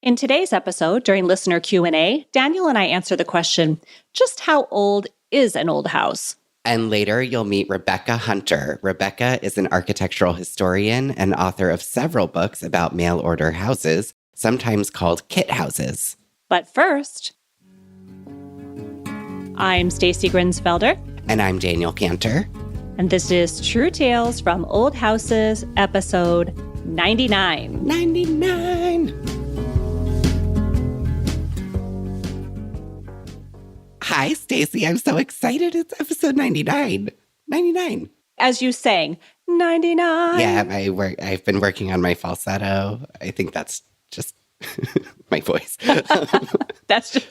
In today's episode, during listener Q&A, Daniel and I answer the question, just how old is an old house? And later, you'll meet Rebecca Hunter. Rebecca is an architectural historian and author of several books about mail-order houses, sometimes called kit houses. But first, I'm Stacy Grinsfelder. And I'm Daniel Cantor. And this is True Tales from Old Houses, episode 99. 99! Hi, Stacy. I'm so excited. It's episode 99. 99. As you sang, 99. Yeah, I've been working on my falsetto. I think that's just my voice. That's just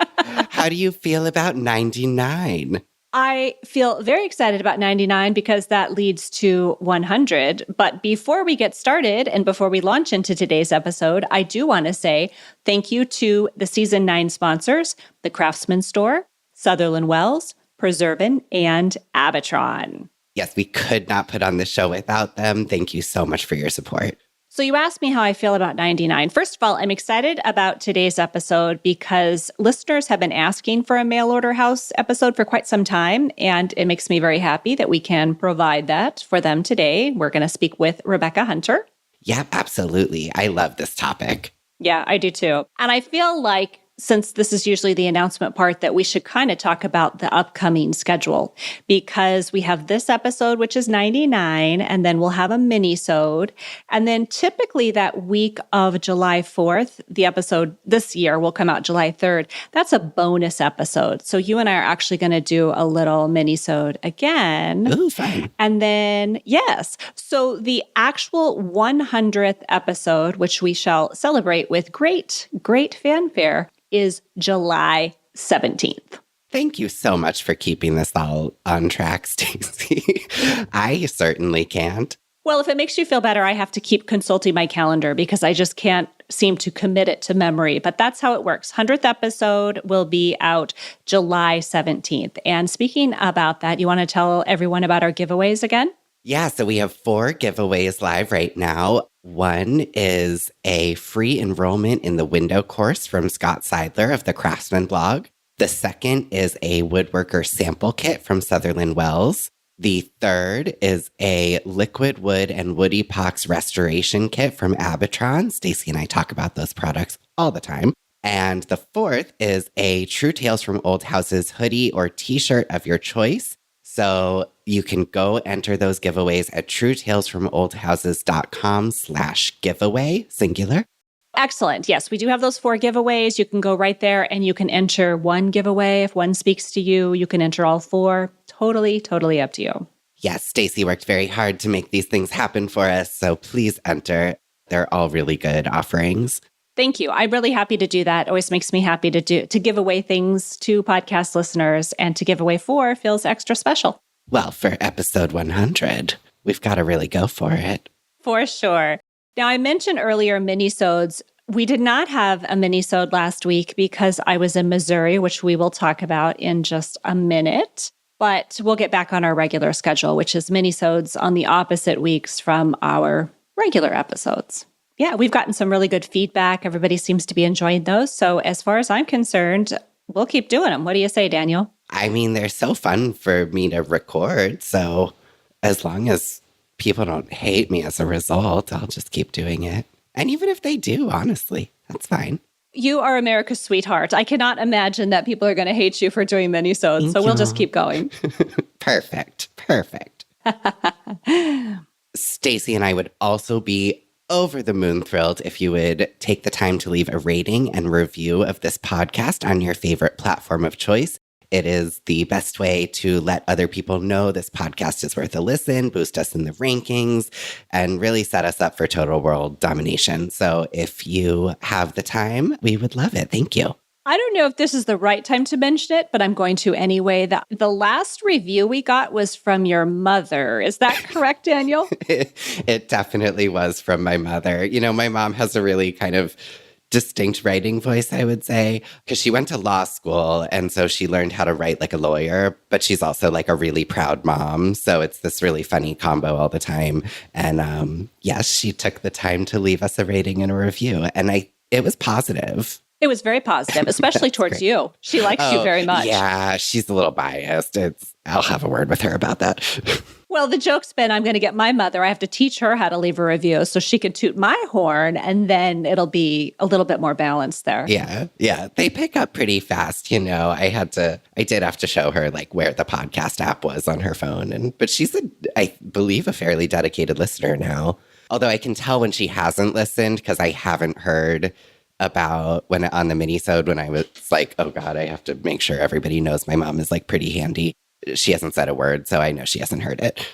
How do you feel about 99? I feel very excited about 99 because that leads to 100. But before we get started and before we launch into today's episode, I do want to say thank you to the Season 9 sponsors, the Craftsman Store, Sutherland Wells, Preservan, and Abitron. Yes, we could not put on the show without them. Thank you so much for your support. So you asked me how I feel about 99. First of all, I'm excited about today's episode because listeners have been asking for a mail order house episode for quite some time, and it makes me very happy that we can provide that for them today. We're going to speak with Rebecca Hunter. Yeah, absolutely. I love this topic. Yeah, I do too. And I feel like since this is usually the announcement part, that we should kind of talk about the upcoming schedule because we have this episode, which is 99, and then we'll have a mini-sode. And then typically that week of July 4th, the episode this year will come out July 3rd. That's a bonus episode. So you and I are actually going to do a little mini-sode again. Ooh, fun. And then, yes. So the actual 100th episode, which we shall celebrate with great fanfare, is July 17th. Thank you so much for keeping this all on track, Stacy. I certainly can't. Well, if it makes you feel better, I have to keep consulting my calendar because I just can't seem to commit it to memory. But that's how it works. 100th episode will be out July 17th. And speaking about that, you want to tell everyone about our giveaways again? Yeah, so we have 4 giveaways live right now. One is a free enrollment in the window course from Scott Seidler of the Craftsman blog. The second is a woodworker sample kit from Sutherland Wells. The third is a liquid wood and wood epox restoration kit from Abitron. Stacy and I talk about those products all the time. And the fourth is a True Tales from Old Houses hoodie or t-shirt of your choice. So you can go enter those giveaways at truetalesfromoldhouses.com/giveaway, singular. Excellent. Yes, we do have those 4 giveaways. You can go right there and you can enter one giveaway. If one speaks to you, you can enter all 4. Totally up to you. Yes, Stacy worked very hard to make these things happen for us. So please enter. They're all really good offerings. Thank you. I'm really happy to do that. Always makes me happy to give away things to podcast listeners, and to give away 4 feels extra special. Well, for episode 100, we've got to really go for it. For sure. Now, I mentioned earlier minisodes. We did not have a minisode last week because I was in Missouri, which we will talk about in just a minute. But we'll get back on our regular schedule, which is minisodes on the opposite weeks from our regular episodes. Yeah, we've gotten some really good feedback. Everybody seems to be enjoying those. So as far as I'm concerned, we'll keep doing them. What do you say, Daniel? I mean, they're so fun for me to record. So as long as people don't hate me as a result, I'll just keep doing it. And even if they do, honestly, that's fine. You are America's sweetheart. I cannot imagine that people are going to hate you for doing minisodes. So we'll just keep going. Perfect. Stacy and I would also be over the moon thrilled if you would take the time to leave a rating and review of this podcast on your favorite platform of choice. It is the best way to let other people know this podcast is worth a listen, boost us in the rankings, and really set us up for total world domination. So if you have the time, we would love it. Thank you. I don't know if this is the right time to mention it, but I'm going to anyway. The last review we got was from your mother. Is that correct, Daniel? It definitely was from my mother. You know, my mom has a really kind of distinct writing voice, I would say, because she went to law school. And so she learned how to write like a lawyer, but she's also like a really proud mom. So it's this really funny combo all the time. And yes, she took the time to leave us a rating and a review. And It was positive. It was very positive, especially towards you. She likes you very much. Yeah, she's a little biased. I'll have a word with her about that. Well, the joke's been I'm going to get my mother. I have to teach her how to leave a review so she can toot my horn, and then it'll be a little bit more balanced there. Yeah. They pick up pretty fast, I did have to show her like where the podcast app was on her phone. But she's I believe, a fairly dedicated listener now. Although I can tell when she hasn't listened because I haven't heard about when on the minisode when I was like, oh God, I have to make sure everybody knows my mom is like pretty handy. She hasn't said a word, so I know she hasn't heard it.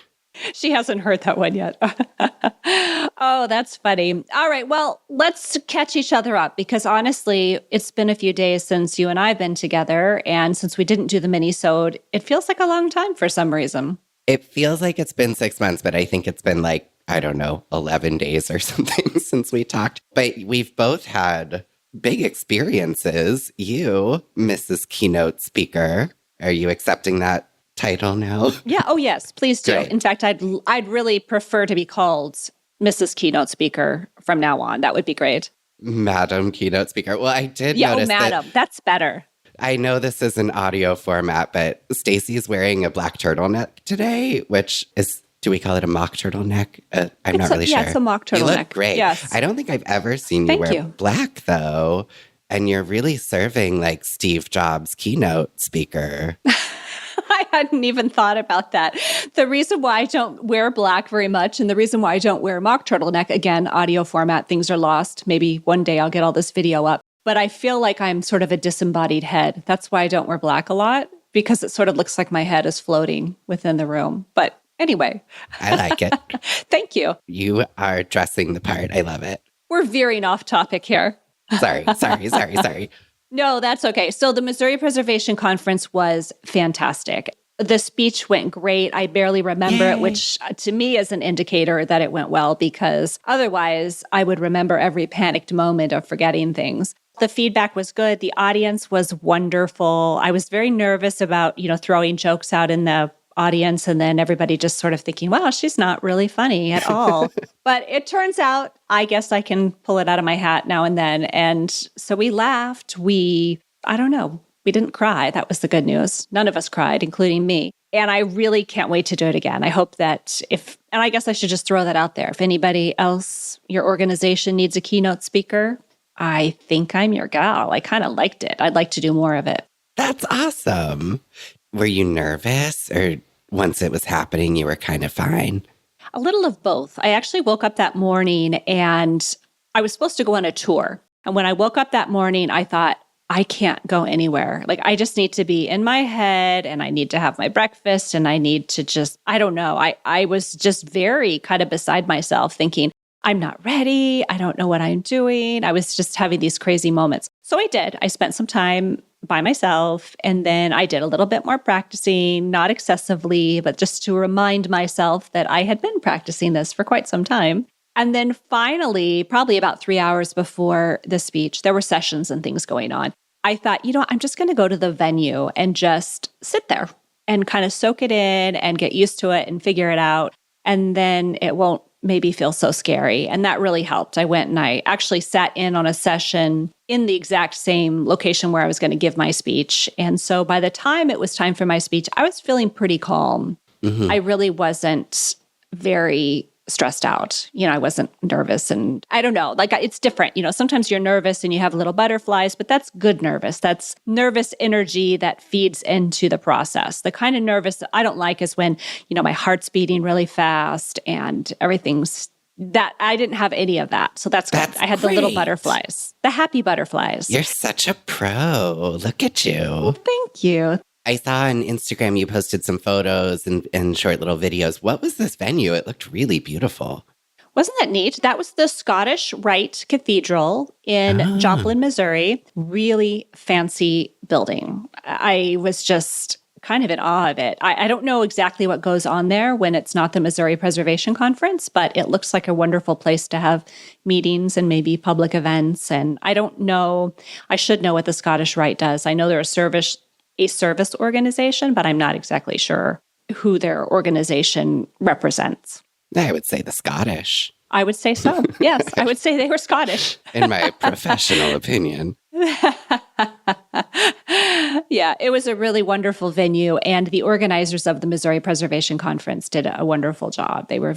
She hasn't heard that one yet. Oh, that's funny. All right, well, let's catch each other up because honestly, it's been a few days since you and I have been together. And since we didn't do the mini-sode, it feels like a long time for some reason. It feels like it's been 6 months, but I think it's been like, I don't know, 11 days or something since we talked. But we've both had big experiences. You, Mrs. Keynote Speaker, are you accepting that title now? Yeah. Oh, yes. Please do. Great. In fact, I'd really prefer to be called Mrs. Keynote Speaker from now on. That would be great. Madam Keynote Speaker. Well, I did Oh, notice madam. That's better. I know this is an audio format, but Stacy's wearing a black turtleneck today, which is, do we call it a mock turtleneck? I'm not really sure. Yeah, it's a mock turtleneck. You look great. Yes. I don't think I've ever seen you wear black, though. And you're really serving like Steve Jobs' keynote speaker. I hadn't even thought about that. The reason why I don't wear black very much and the reason why I don't wear mock turtleneck, again, audio format, things are lost. Maybe one day I'll get all this video up. But I feel like I'm sort of a disembodied head. That's why I don't wear black a lot, because it sort of looks like my head is floating within the room. But anyway. I like it. Thank you. You are dressing the part. I love it. We're veering off topic here. Sorry. No, that's okay. So the Missouri Preservation Conference was fantastic. The speech went great. I barely remember it, which to me is an indicator that it went well, because otherwise I would remember every panicked moment of forgetting things. The feedback was good. The audience was wonderful. I was very nervous about, throwing jokes out in the audience and then everybody just sort of thinking, wow, she's not really funny at all. But it turns out, I guess I can pull it out of my hat now and then. And so we laughed. I don't know, we didn't cry. That was the good news. None of us cried, including me. And I really can't wait to do it again. I hope that and I guess I should just throw that out there. If anybody else, your organization needs a keynote speaker, I think I'm your gal. I kind of liked it. I'd like to do more of it. That's awesome. Were you nervous, or once it was happening, you were kind of fine? A little of both. I actually woke up that morning and I was supposed to go on a tour. And when I woke up that morning, I thought, I can't go anywhere. Like, I just need to be in my head and I need to have my breakfast and I need to just, I don't know. I was just very kind of beside myself thinking, I'm not ready. I don't know what I'm doing. I was just having these crazy moments. So I did. I spent some time by myself. And then I did a little bit more practicing, not excessively, but just to remind myself that I had been practicing this for quite some time. And then finally, probably about 3 hours before the speech, there were sessions and things going on. I thought, I'm just going to go to the venue and just sit there and kind of soak it in and get used to it and figure it out. And then it won't maybe feel so scary. And that really helped. I went and I actually sat in on a session in the exact same location where I was going to give my speech. And so by the time it was time for my speech, I was feeling pretty calm. Mm-hmm. I really wasn't very stressed out. I wasn't nervous, and I don't know, like it's different. Sometimes you're nervous and you have little butterflies, but that's good nervous. That's nervous energy that feeds into the process. The kind of nervous that I don't like is when, my heart's beating really fast and everything's that I didn't have any of that. So that's good. I had the little butterflies, the happy butterflies. You're such a pro. Look at you. Oh, thank you. I saw on Instagram you posted some photos and short little videos. What was this venue? It looked really beautiful. Wasn't that neat? That was the Scottish Rite Cathedral in Joplin, Missouri. Really fancy building. I was just kind of in awe of it. I don't know exactly what goes on there when it's not the Missouri Preservation Conference, but it looks like a wonderful place to have meetings and maybe public events. And I don't know, I should know what the Scottish Rite does. I know they're a service organization, but I'm not exactly sure who their organization represents. I would say the Scottish. I would say so. Yes, I would say they were Scottish. In my professional opinion. Yeah, it was a really wonderful venue. And the organizers of the Missouri Preservation Conference did a wonderful job. They were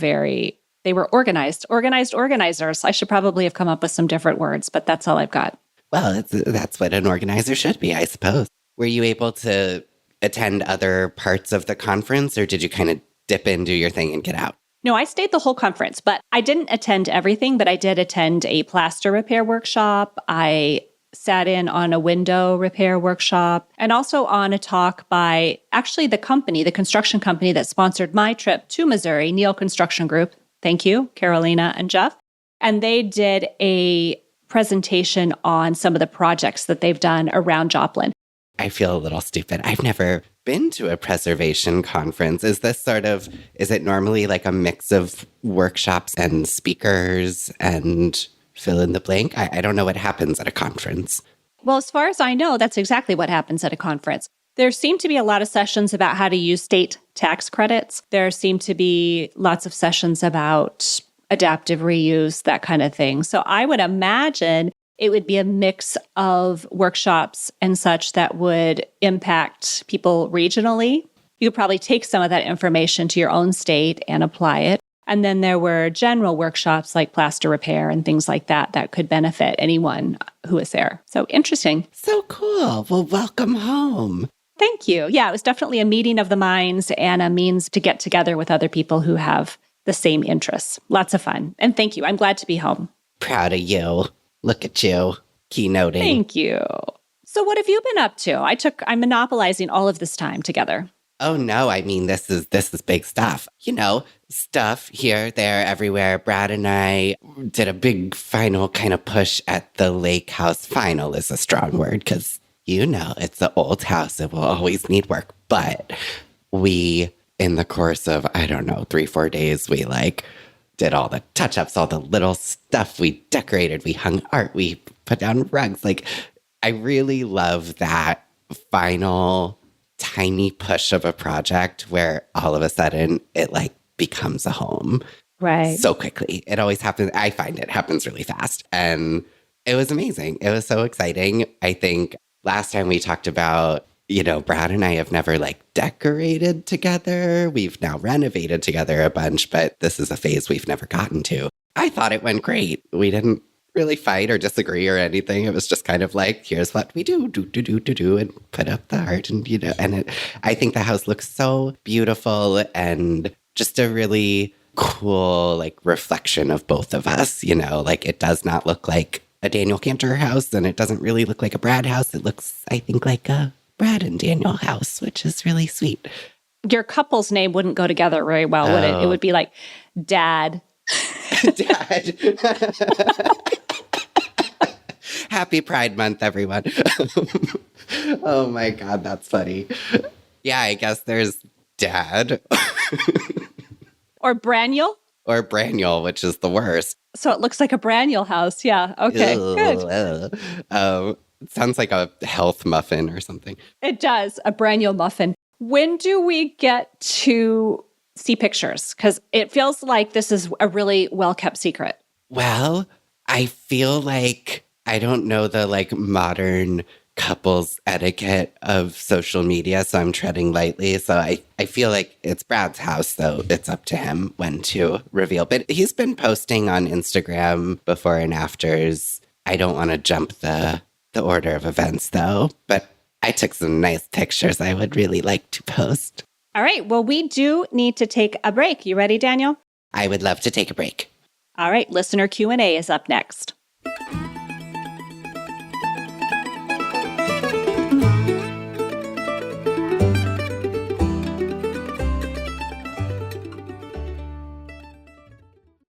organized organizers. I should probably have come up with some different words, but that's all I've got. Well, that's what an organizer should be, I suppose. Were you able to attend other parts of the conference, or did you kind of dip in, do your thing, and get out? No, I stayed the whole conference, but I didn't attend everything, but I did attend a plaster repair workshop. I sat in on a window repair workshop and also on a talk by actually the construction company that sponsored my trip to Missouri, Neal Construction Group. Thank you, Carolina and Jeff. And they did a presentation on some of the projects that they've done around Joplin. I feel a little stupid. I've never been to a preservation conference. Is it normally like a mix of workshops and speakers and fill in the blank? I don't know what happens at a conference. Well, as far as I know, that's exactly what happens at a conference. There seem to be a lot of sessions about how to use state tax credits. There seem to be lots of sessions about adaptive reuse, that kind of thing. So I would imagine it would be a mix of workshops and such that would impact people regionally. You could probably take some of that information to your own state and apply it. And then there were general workshops like plaster repair and things like that that could benefit anyone who was there. So interesting. So cool. Well, welcome home. Thank you. Yeah, it was definitely a meeting of the minds and a means to get together with other people who have the same interests. Lots of fun. And thank you. I'm glad to be home. Proud of you. Look at you. Keynoting. Thank you. So what have you been up to? I'm monopolizing all of this time together. Oh no, I mean, this is big stuff. Stuff here, there, everywhere. Brad and I did a big final kind of push at the lake house. Final is a strong word because, it's the old house. It will always need work. But we, in the course of, 3-4 days, we did all the touch-ups, all the little stuff. We decorated, we hung art, we put down rugs. I really love that final tiny push of a project where all of a sudden it becomes a home. Right. So quickly. It always happens. I find it happens really fast. And it was amazing. It was so exciting. I think last time we talked about, Brad and I have never decorated together. We've now renovated together a bunch, but this is a phase we've never gotten to. I thought it went great. We didn't really fight or disagree or anything. It was just kind of here's what we do, and put up the art. And, I think the house looks so beautiful and just a really cool, reflection of both of us. It does not look like a Daniel Cantor house, and it doesn't really look like a Brad house. It looks, I think, like a Brad and Daniel house, which is really sweet. Your couple's name wouldn't go together very well, would it? It would be Dad. Dad. Happy Pride Month, everyone. Oh my God, that's funny. Yeah, I guess there's Dad. Or Braniel. Or Braniel, which is the worst. So it looks like a Braniel house. Yeah. Okay, good. It sounds like a health muffin or something. It does, a Braniel muffin. When do we get to see pictures? Because it feels like this is a really well-kept secret. Well, I feel I don't know the modern couples etiquette of social media, so I'm treading lightly. So I feel like it's Brad's house, though. It's up to him when to reveal. But he's been posting on Instagram before and afters. I don't want to jump the order of events, though. But I took some nice pictures I would really like to post. All right. Well, we do need to take a break. You ready, Daniel? I would love to take a break. All right. Listener Q&A is up next.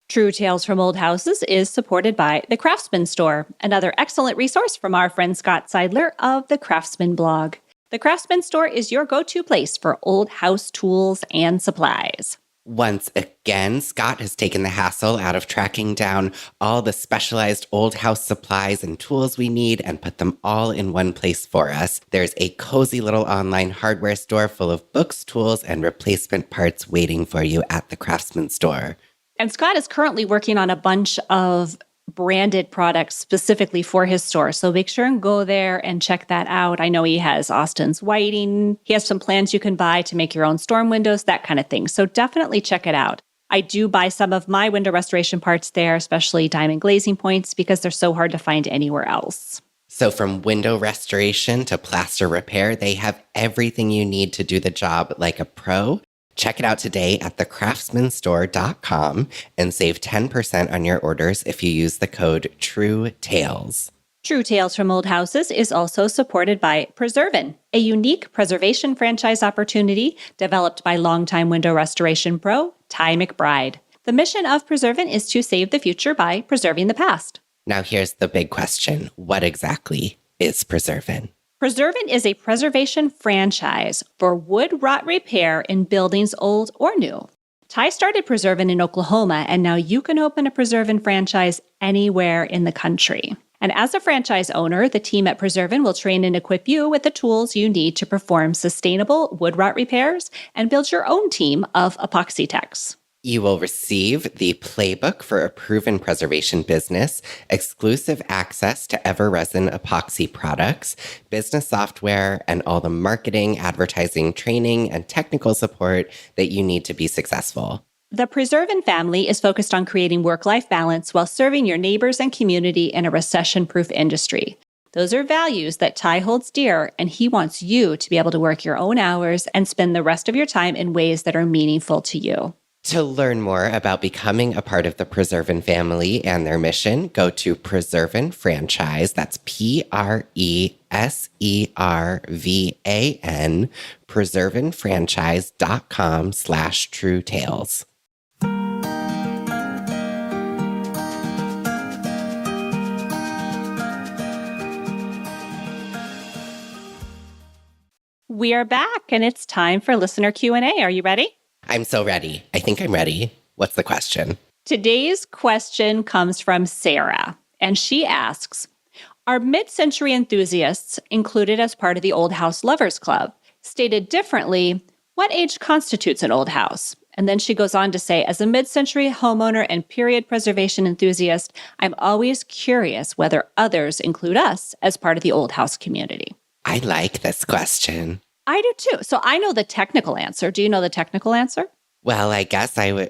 True Tales from Old Houses is supported by The Craftsman Store, another excellent resource from our friend Scott Seidler of the Craftsman blog. The Craftsman Store is your go-to place for old house tools and supplies. Once again, Scott has taken the hassle out of tracking down all the specialized old house supplies and tools we need and put them all in one place for us. There's a cozy little online hardware store full of books, tools, and replacement parts waiting for you at the Craftsman Store. And Scott is currently working on a bunch of branded products specifically for his store. So make sure and go there and check that out. I know he has Austin's whiting. He has some plans you can buy to make your own storm windows, that kind of thing. So definitely check it out. I do buy some of my window restoration parts there, especially diamond glazing points, because they're so hard to find anywhere else. So from window restoration to plaster repair, they have everything you need to do the job like a pro. Check it out today at thecraftsmanstore.com and save 10% on your orders if you use the code TRUETALES. True Tales from Old Houses is also supported by Preservan, a unique preservation franchise opportunity developed by longtime window restoration pro Ty McBride. The mission of Preservan is to save the future by preserving the past. Now here's the big question. What exactly is Preservan? Preservan is a preservation franchise for wood rot repair in buildings old or new. Ty started Preservan in Oklahoma, and now you can open a Preservan franchise anywhere in the country. And as a franchise owner, the team at Preservan will train and equip you with the tools you need to perform sustainable wood rot repairs and build your own team of epoxy techs. You will receive the playbook for a proven preservation business, exclusive access to Ever-Resin epoxy products, business software, and all the marketing, advertising, training, and technical support that you need to be successful. The Preservan family is focused on creating work-life balance while serving your neighbors and community in a recession-proof industry. Those are values that Ty holds dear, and he wants you to be able to work your own hours and spend the rest of your time in ways that are meaningful to you. To learn more about becoming a part of the Preservan family and their mission, go to Preservan Franchise. That's Preservan, preservanfranchise.com/truetales. We are back, and it's time for listener Q&A. Are you ready? I'm so ready. I think I'm ready. What's the question? Today's question comes from Sarah, and she asks, are mid-century enthusiasts included as part of the Old House Lovers Club? Stated differently, what age constitutes an old house? And then she goes on to say, as a mid-century homeowner and period preservation enthusiast, I'm always curious whether others include us as part of the old house community. I like this question. I do too. So I know the technical answer. Do you know the technical answer? Well, I guess the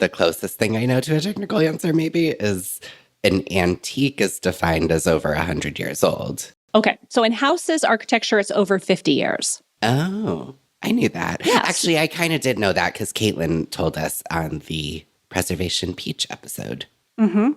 closest thing I know to a technical answer maybe is an antique is defined as over 100 years old. Okay. So in houses architecture, it's over 50 years. Oh, I knew that. Yes. Actually, I kind of did know that because Caitlin told us on the Preservation Peach episode.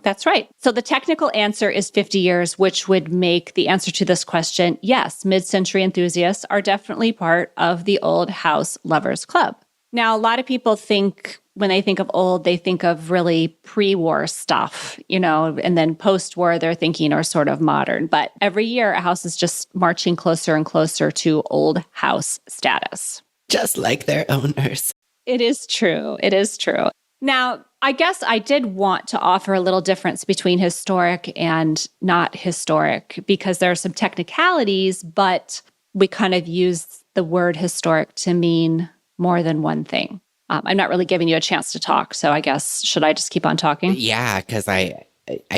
That's right. So the technical answer is 50 years, which would make the answer to this question, yes, mid-century enthusiasts are definitely part of the Old House Lovers Club. Now, a lot of people think when they think of old, they think of really pre-war stuff, and then post-war, they're thinking are sort of modern. But every year, a house is just marching closer and closer to old house status. Just like their owners. It is true. It is true. Now, I guess I did want to offer a little difference between historic and not historic because there are some technicalities, but we kind of use the word historic to mean more than one thing. I'm not really giving you a chance to talk, so I guess, should I just keep on talking? Yeah, because I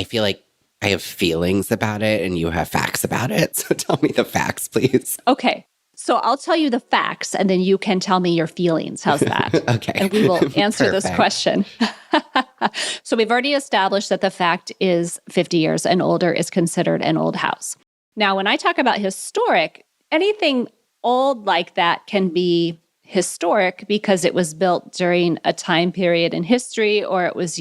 feel like I have feelings about it and you have facts about it. So tell me the facts, please. Okay. So I'll tell you the facts and then you can tell me your feelings. How's that? Okay. And we will answer this question. So we've already established that the fact is 50 years and older is considered an old house. Now, when I talk about historic, anything old like that can be historic because it was built during a time period in history or it was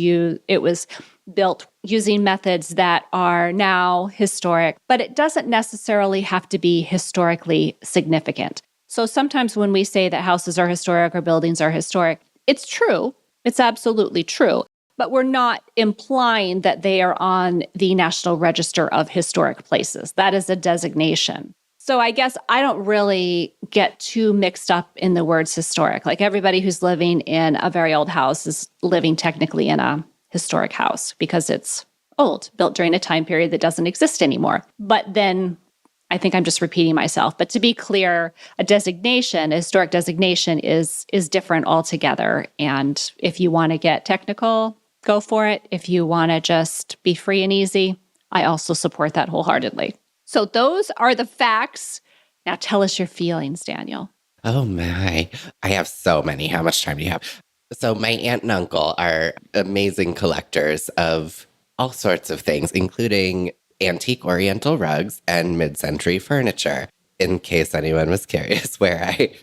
built using methods that are now historic, but it doesn't necessarily have to be historically significant. So sometimes when we say that houses are historic or buildings are historic, it's true. It's absolutely true. But we're not implying that they are on the National Register of Historic Places. That is a designation. So I guess I don't really get too mixed up in the words historic. Like everybody who's living in a very old house is living technically in a historic house because it's old, built during a time period that doesn't exist anymore. But then I think I'm just repeating myself. But to be clear, a historic designation is different altogether. And if you want to get technical, go for it. If you want to just be free and easy, I also support that wholeheartedly. So those are the facts. Now tell us your feelings, Daniel. Oh my. I have so many. How much time do you have? So my aunt and uncle are amazing collectors of all sorts of things, including antique oriental rugs and mid-century furniture, in case anyone was curious where I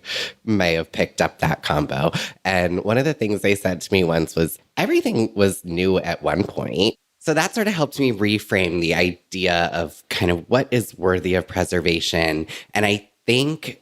may have picked up that combo. And one of the things they said to me once was everything was new at one point. So that sort of helped me reframe the idea of kind of what is worthy of preservation. And I think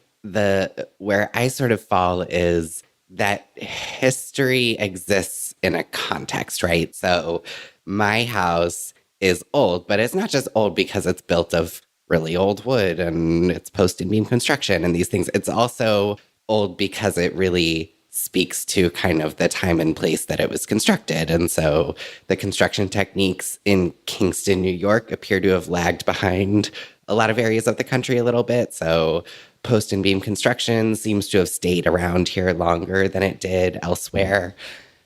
where I sort of fall is that history exists in a context, right? So my house is old, but it's not just old because it's built of really old wood and it's post and beam construction and these things. It's also old because it really speaks to kind of the time and place that it was constructed. And so the construction techniques in Kingston, New York appear to have lagged behind a lot of areas of the country a little bit. So post and beam construction seems to have stayed around here longer than it did elsewhere.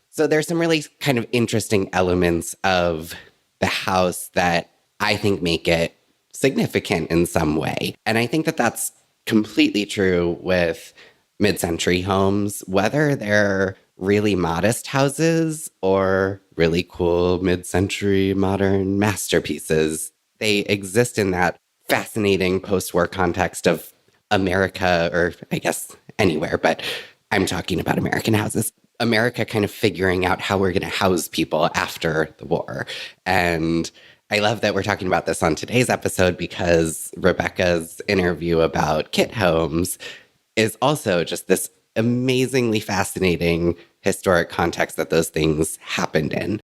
So there's some really kind of interesting elements of the house that I think make it significant in some way. And I think that that's completely true with mid-century homes, whether they're really modest houses or really cool mid-century modern masterpieces. They exist in that fascinating post-war context of America, or I guess anywhere, but I'm talking about American houses. America kind of figuring out how we're going to house people after the war. And I love that we're talking about this on today's episode because Rebecca's interview about kit homes is also just this amazingly fascinating historic context that those things happened in.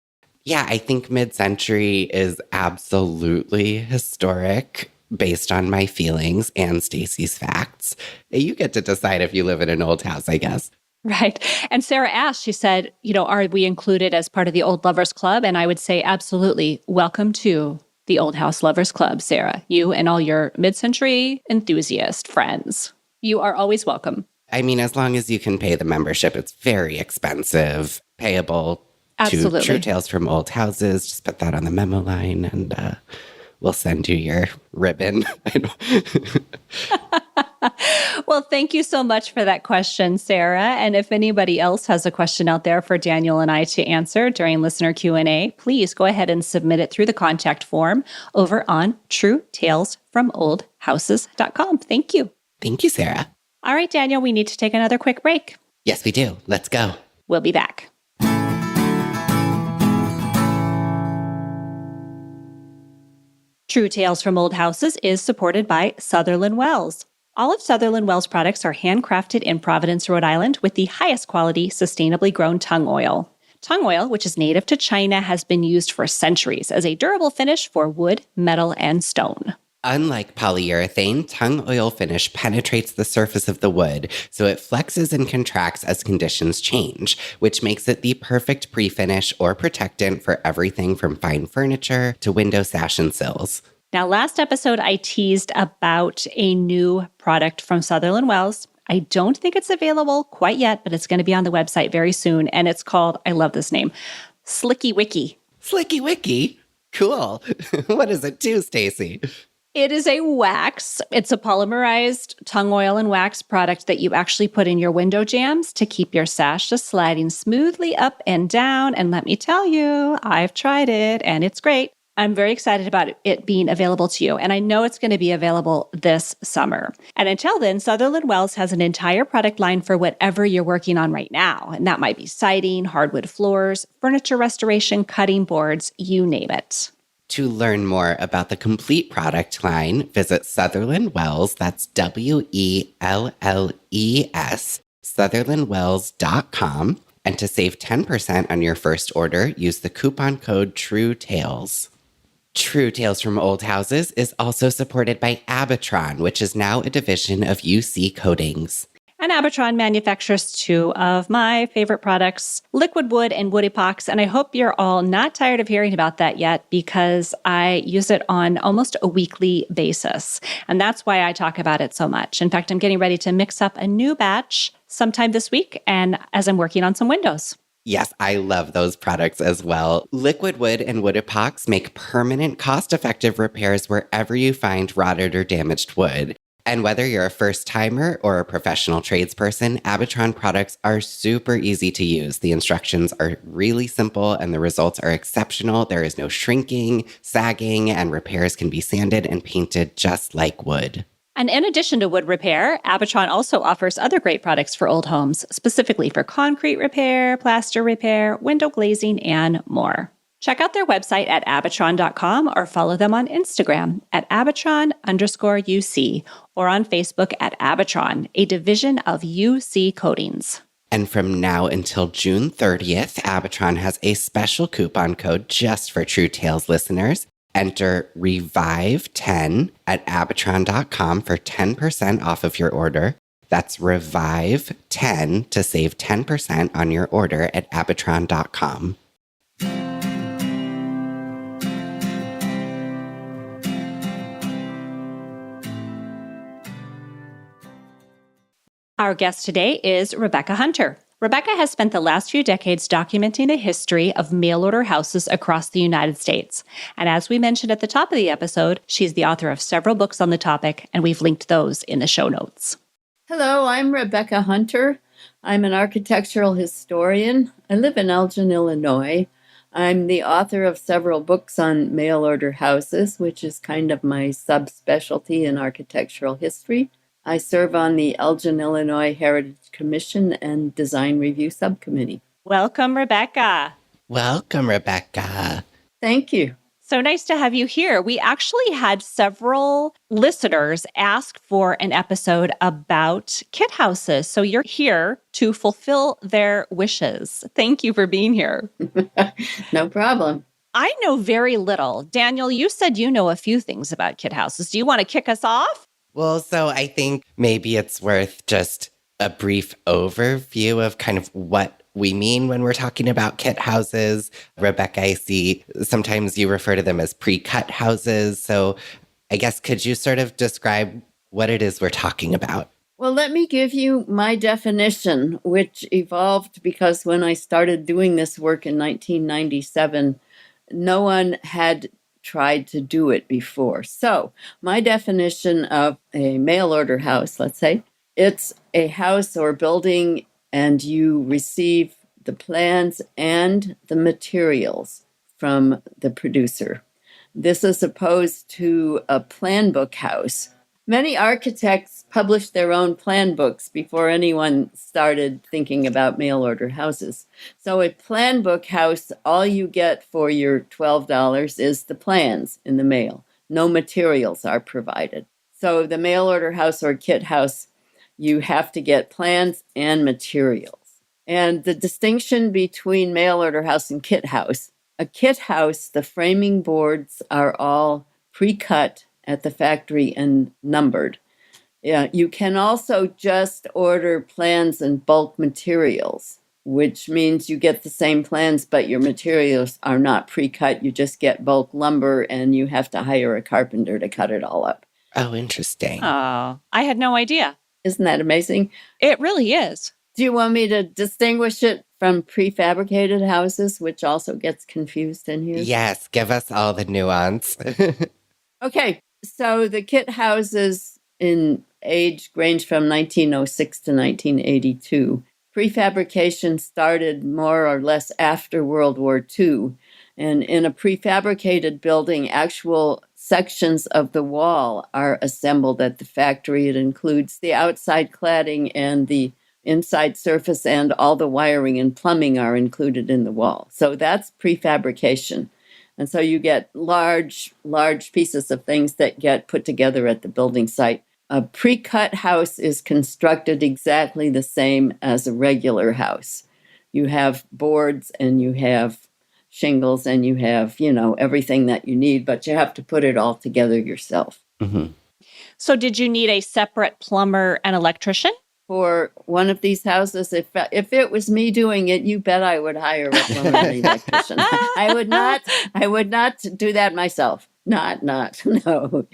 Yeah, I think mid-century is absolutely historic based on my feelings and Stacy's facts. You get to decide if you live in an old house, I guess. Right. And Sarah asked, she said, are we included as part of the Old Lovers Club? And I would say, absolutely. Welcome to the Old House Lovers Club, Sarah. You and all your mid-century enthusiast friends. You are always welcome. I mean, as long as you can pay the membership, it's very expensive, payable Absolutely. To True Tales from Old Houses. Just put that on the memo line and we'll send you your ribbon. Well, thank you so much for that question, Sarah. And if anybody else has a question out there for Daniel and I to answer during listener Q&A, please go ahead and submit it through the contact form over on truetalesfromoldhouses.com. Thank you. Thank you, Sarah. All right, Daniel, we need to take another quick break. Yes, we do. Let's go. We'll be back. True Tales from Old Houses is supported by Sutherland Wells. All of Sutherland Wells products are handcrafted in Providence, Rhode Island with the highest quality, sustainably grown tung oil. Tung oil, which is native to China, has been used for centuries as a durable finish for wood, metal, and stone. Unlike polyurethane, tung oil finish penetrates the surface of the wood, so it flexes and contracts as conditions change, which makes it the perfect pre-finish or protectant for everything from fine furniture to window sash and sills. Now, last episode, I teased about a new product from Sutherland Wells. I don't think it's available quite yet, but it's going to be on the website very soon, and it's called, I love this name, Slicky Wiki. Slicky Wiki? Cool. What does it do, Stacy? It is a wax. It's a polymerized tung oil and wax product that you actually put in your window jambs to keep your sash just sliding smoothly up and down. And let me tell you, I've tried it and it's great. I'm very excited about it being available to you. And I know it's going to be available this summer. And until then, Sutherland Wells has an entire product line for whatever you're working on right now. And that might be siding, hardwood floors, furniture restoration, cutting boards, you name it. To learn more about the complete product line, visit Sutherland Wells, that's WELLES, sutherlandwells.com. And to save 10% on your first order, use the coupon code TRUETALES. True Tales from Old Houses is also supported by Abatron, which is now a division of UC Coatings. And Abitron manufactures two of my favorite products, liquid wood and wood epox. And I hope you're all not tired of hearing about that yet because I use it on almost a weekly basis. And that's why I talk about it so much. In fact, I'm getting ready to mix up a new batch sometime this week and as I'm working on some windows. Yes, I love those products as well. Liquid wood and wood epox make permanent, cost-effective repairs wherever you find rotted or damaged wood. And whether you're a first-timer or a professional tradesperson, Abitron products are super easy to use. The instructions are really simple and the results are exceptional. There is no shrinking, sagging, and repairs can be sanded and painted just like wood. And in addition to wood repair, Abitron also offers other great products for old homes, specifically for concrete repair, plaster repair, window glazing, and more. Check out their website at abitron.com or follow them on Instagram at abitron_UC or on Facebook at Abitron, a division of UC Coatings. And from now until June 30th, Abitron has a special coupon code just for True Tales listeners. Enter REVIVE10 at abitron.com for 10% off of your order. That's REVIVE10 to save 10% on your order at abitron.com. Our guest today is Rebecca Hunter. Rebecca has spent the last few decades documenting the history of mail-order houses across the United States. And as we mentioned at the top of the episode, she's the author of several books on the topic, and we've linked those in the show notes. Hello, I'm Rebecca Hunter. I'm an architectural historian. I live in Elgin, Illinois. I'm the author of several books on mail-order houses, which is kind of my subspecialty in architectural history. I serve on the Elgin, Illinois Heritage Commission and Design Review Subcommittee. Welcome, Rebecca. Welcome, Rebecca. Thank you. So nice to have you here. We actually had several listeners ask for an episode about kit houses. So you're here to fulfill their wishes. Thank you for being here. No problem. I know very little. Daniel, you said you know a few things about kit houses. Do you want to kick us off? Well, so I think maybe it's worth just a brief overview of kind of what we mean when we're talking about kit houses. Rebecca, I see sometimes you refer to them as pre-cut houses. So I guess could you sort of describe what it is we're talking about? Well, let me give you my definition, which evolved because when I started doing this work in 1997, no one had tried to do it before. So my definition of a mail order house, let's say, it's a house or building and you receive the plans and the materials from the producer. This is opposed to a plan book house. Many architects published their own plan books before anyone started thinking about mail order houses. So a plan book house, all you get for your $12 is the plans in the mail. No materials are provided. So the mail order house or kit house, you have to get plans and materials. And the distinction between mail order house and kit house, a kit house, the framing boards are all pre-cut at the factory and numbered. Yeah, you can also just order plans and bulk materials, which means you get the same plans, but your materials are not pre-cut. You just get bulk lumber and you have to hire a carpenter to cut it all up. Oh, interesting. Oh, I had no idea. Isn't that amazing? It really is. Do you want me to distinguish it from prefabricated houses, which also gets confused in here? Yes, give us all the nuance. Okay, so the kit houses in age range from 1906 to 1982. Prefabrication started more or less after World War II. And in a prefabricated building, actual sections of the wall are assembled at the factory. It includes the outside cladding and the inside surface, and all the wiring and plumbing are included in the wall. So that's prefabrication. And so you get large pieces of things that get put together at the building site. A pre-cut house is constructed exactly the same as a regular house. You have boards and you have shingles and you have, everything that you need, but you have to put it all together yourself. Mm-hmm. So did you need a separate plumber and electrician? for one of these houses, if it was me doing it, you bet I would hire a plumber and electrician. I would not do that myself. Not, no.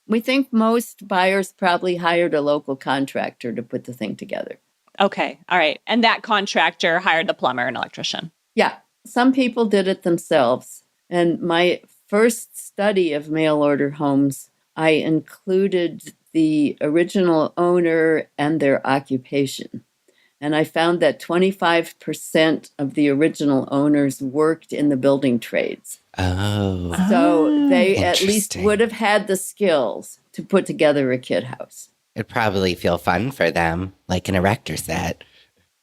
We think most buyers probably hired a local contractor to put the thing together. Okay. All right. And that contractor hired the plumber and electrician. Yeah. Some people did it themselves. And my first study of mail order homes, I included the original owner and their occupation. And I found that 25% of the original owners worked in the building trades. Oh. So they at least would have had the skills to put together a kit house. It'd probably feel fun for them, like an erector set.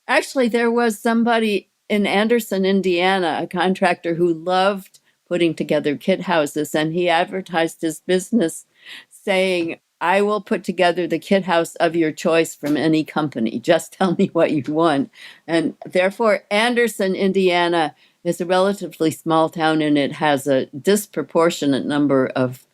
Actually, there was somebody in Anderson, Indiana, a contractor who loved putting together kit houses, and he advertised his business saying, I will put together the kit house of your choice from any company. Just tell me what you want. And therefore, Anderson, Indiana is a relatively small town, and it has a disproportionate number of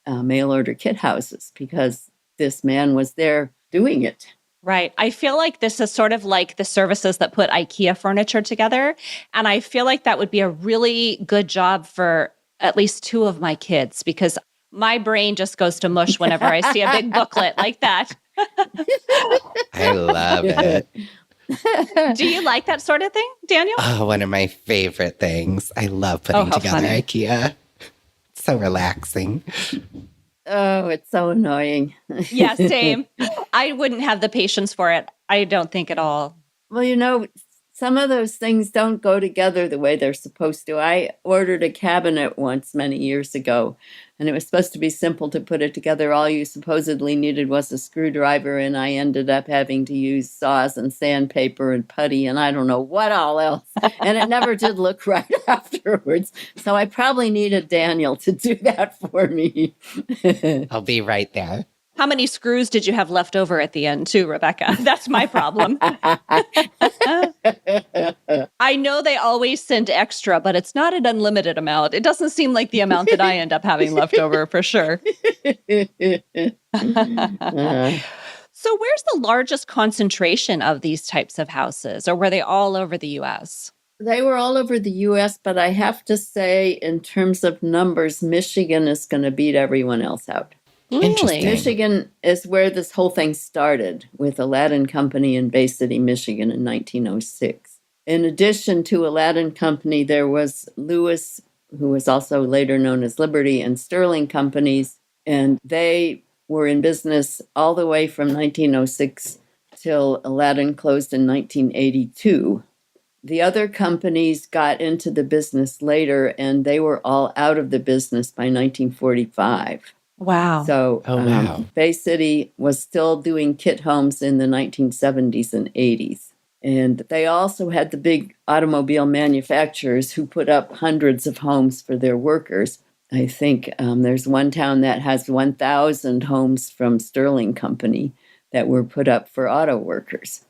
mail order kit houses because this man was there doing it. Right. I feel like this is sort of like the services that put IKEA furniture together. And I feel like that would be a really good job for at least two of my kids because my brain just goes to mush whenever I see a big booklet like that. I love it. Do you like that sort of thing, Daniel? Oh, one of my favorite things. I love putting together funny. IKEA. It's so relaxing. Oh, it's so annoying. Yeah, same. I wouldn't have the patience for it. I don't think at all. Well, some of those things don't go together the way they're supposed to. I ordered a cabinet once many years ago, and it was supposed to be simple to put it together. All you supposedly needed was a screwdriver, and I ended up having to use saws and sandpaper and putty and I don't know what all else. And it never did look right afterwards. So I probably needed Daniel to do that for me. I'll be right there. How many screws did you have left over at the end, too, Rebecca? That's my problem. I know they always send extra, but it's not an unlimited amount. It doesn't seem like the amount that I end up having left over for sure. So where's the largest concentration of these types of houses, or were they all over the U.S.? They were all over the U.S., but I have to say, in terms of numbers, Michigan is going to beat everyone else out. Really? Michigan is where this whole thing started with Aladdin Company in Bay City, Michigan in 1906. In addition to Aladdin Company, there was Lewis, who was also later known as Liberty, and Sterling Companies, and they were in business all the way from 1906 till Aladdin closed in 1982. The other companies got into the business later, and they were all out of the business by 1945. Wow. So Bay City was still doing kit homes in the 1970s and 80s. And they also had the big automobile manufacturers who put up hundreds of homes for their workers. I think there's one town that has 1,000 homes from Sterling Company that were put up for auto workers.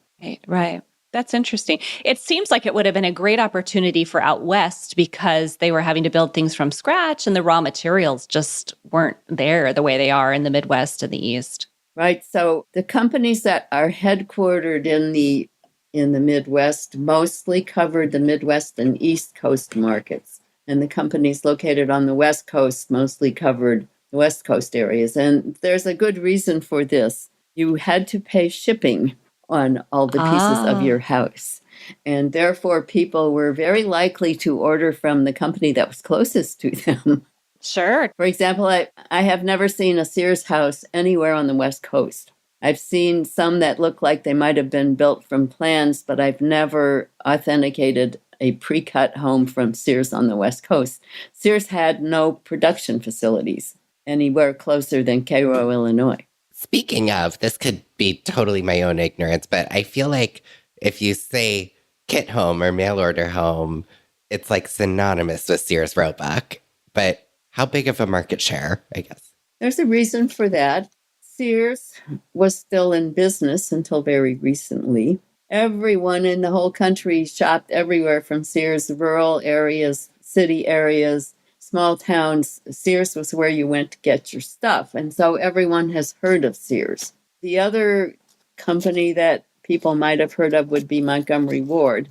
Right. That's interesting. It seems like it would have been a great opportunity for out west because they were having to build things from scratch and the raw materials just weren't there the way they are in the Midwest and the East. Right. So the companies that are headquartered in the Midwest mostly covered the Midwest and East Coast markets. And the companies located on the West Coast mostly covered the West Coast areas. And there's a good reason for this. You had to pay shipping on all the pieces of your house. And therefore, people were very likely to order from the company that was closest to them. Sure. For example, I have never seen a Sears house anywhere on the West Coast. I've seen some that look like they might have been built from plans, but I've never authenticated a pre-cut home from Sears on the West Coast. Sears had no production facilities anywhere closer than Cairo, Illinois. Speaking of, this could be totally my own ignorance, but I feel like if you say kit home or mail order home, it's like synonymous with Sears Roebuck. But how big of a market share, I guess? There's a reason for that. Sears was still in business until very recently. Everyone in the whole country shopped everywhere from Sears, rural areas, city areas, small towns. Sears was where you went to get your stuff. And so everyone has heard of Sears. The other company that people might have heard of would be Montgomery Ward.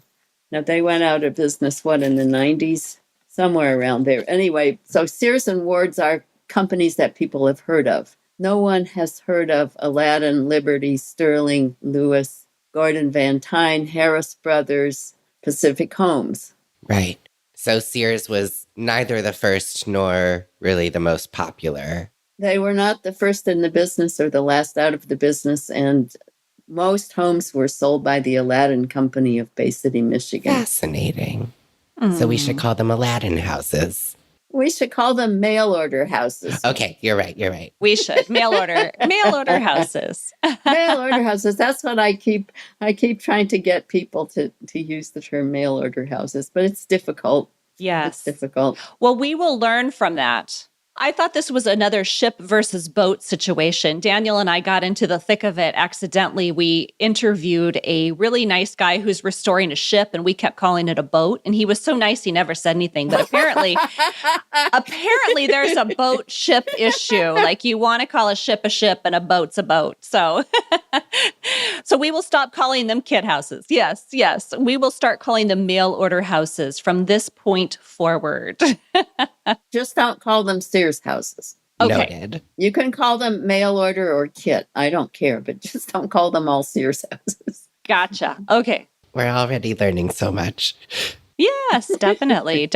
Now, they went out of business, in the 90s? Somewhere around there. Anyway, so Sears and Ward's are companies that people have heard of. No one has heard of Aladdin, Liberty, Sterling, Lewis, Gordon Van Tyne, Harris Brothers, Pacific Homes. Right. So Sears was neither the first nor really the most popular. They were not the first in the business or the last out of the business, and most homes were sold by the Aladdin Company of Bay City, Michigan. Fascinating. So we should call them Aladdin houses. We should call them mail order houses. Okay, you're right. We should. Mail order houses. Mail order houses. That's what I keep trying to get people to use the term mail order houses, but it's difficult. Yes. It's difficult. Well, we will learn from that. I thought this was another ship versus boat situation. Daniel and I got into the thick of it accidentally. We interviewed a really nice guy who's restoring a ship, and we kept calling it a boat. And he was so nice, he never said anything. But apparently there's a boat ship issue. Like, you want to call a ship and a boat's a boat. So, so we will stop calling them kit houses. Yes. We will start calling them mail order houses from this point forward. Just don't call them Sears houses. Okay. Noted. You can call them mail order or kit. I don't care, but just don't call them all Sears houses. Gotcha. Okay. We're already learning so much. Yes, definitely.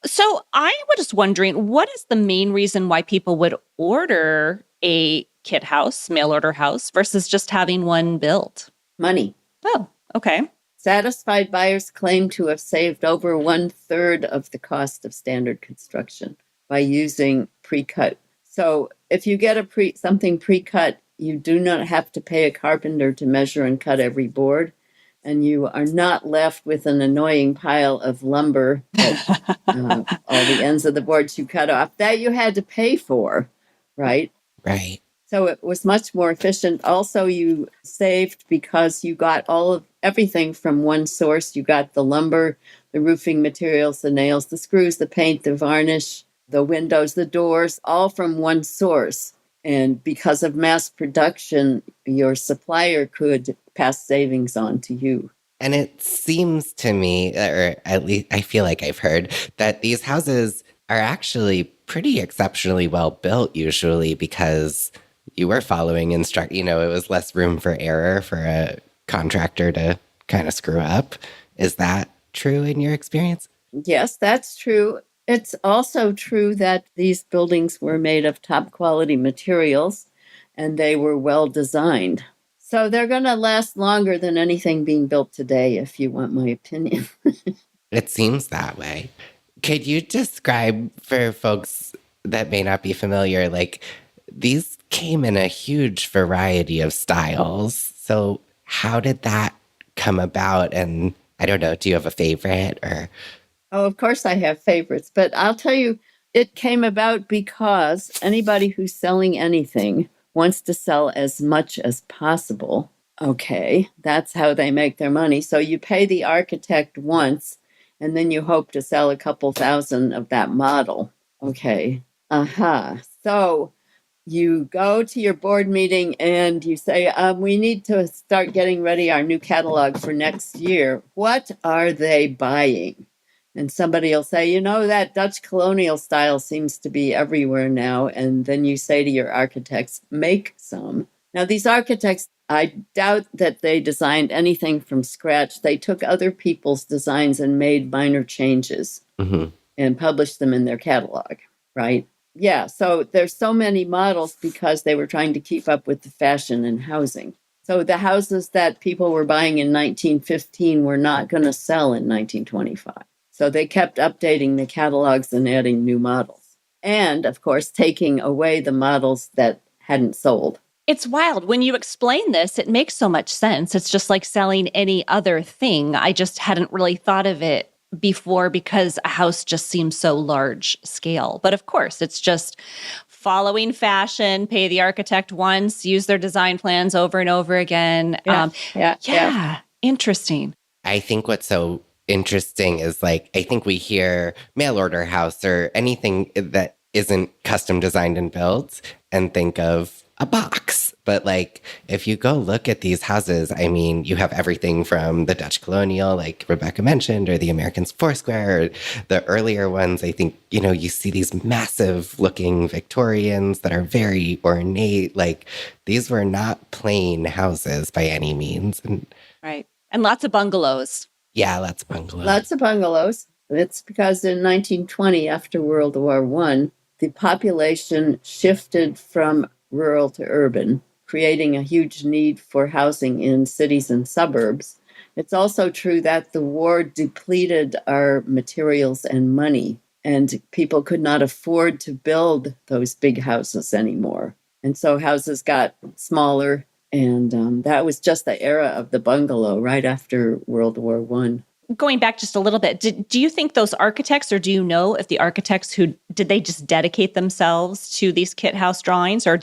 So I was wondering, what is the main reason why people would order a kit house, mail order house, versus just having one built? Money. Oh, okay. Satisfied buyers claim to have saved over 1/3 of the cost of standard construction by using pre-cut. So if you get something pre-cut, you do not have to pay a carpenter to measure and cut every board, and you are not left with an annoying pile of lumber that all the ends of the boards you cut off that you had to pay for, right? Right. So it was much more efficient. Also, you saved because you got everything from one source. You got the lumber, the roofing materials, the nails, the screws, the paint, the varnish, the windows, the doors, all from one source. And because of mass production, your supplier could pass savings on to you. And it seems to me, or at least I feel like I've heard, that these houses are actually pretty exceptionally well built usually because you were following it was less room for error for a contractor to kind of screw up. Is that true in your experience? Yes, that's true. It's also true that these buildings were made of top quality materials and they were well designed. So they're going to last longer than anything being built today, if you want my opinion. It seems that way. Could you describe for folks that may not be familiar, like these came in a huge variety of styles. So how did that come about? And I don't know, do you have a favorite or? Oh, of course I have favorites, but I'll tell you, it came about because anybody who's selling anything wants to sell as much as possible. Okay, that's how they make their money. So you pay the architect once, and then you hope to sell a couple thousand of that model. Okay, So you go to your board meeting and you say, we need to start getting ready our new catalog for next year. What are they buying? And somebody will say, that Dutch colonial style seems to be everywhere now. And then you say to your architects, make some. Now, these architects, I doubt that they designed anything from scratch. They took other people's designs and made minor changes and published them in their catalog, right? Yeah, so there's so many models because they were trying to keep up with the fashion in housing. So the houses that people were buying in 1915 were not going to sell in 1925. So they kept updating the catalogs and adding new models. And, of course, taking away the models that hadn't sold. It's wild. When you explain this, it makes so much sense. It's just like selling any other thing. I just hadn't really thought of it before because a house just seems so large scale. But of course, it's just following fashion, pay the architect once, use their design plans over and over again. Yeah. Interesting. I think what's so interesting is I think we hear mail order house or anything that isn't custom designed and built and think of a box. But like, if you go look at these houses, I mean, you have everything from the Dutch colonial, like Rebecca mentioned, or the Americans Foursquare, or the earlier ones. I think, you see these massive looking Victorians that are very ornate. Like, these were not plain houses by any means. And Right. And lots of bungalows. yeah, lots of bungalows. Lots of bungalows. It's because in 1920, after World War I, the population shifted from rural to urban, creating a huge need for housing in cities and suburbs. It's also true that the war depleted our materials and money, and people could not afford to build those big houses anymore. And so houses got smaller, and that was just the era of the bungalow right after World War I. Going back just a little bit, do you think those architects, or do you know if the architects did they just dedicate themselves to these kit house drawings, or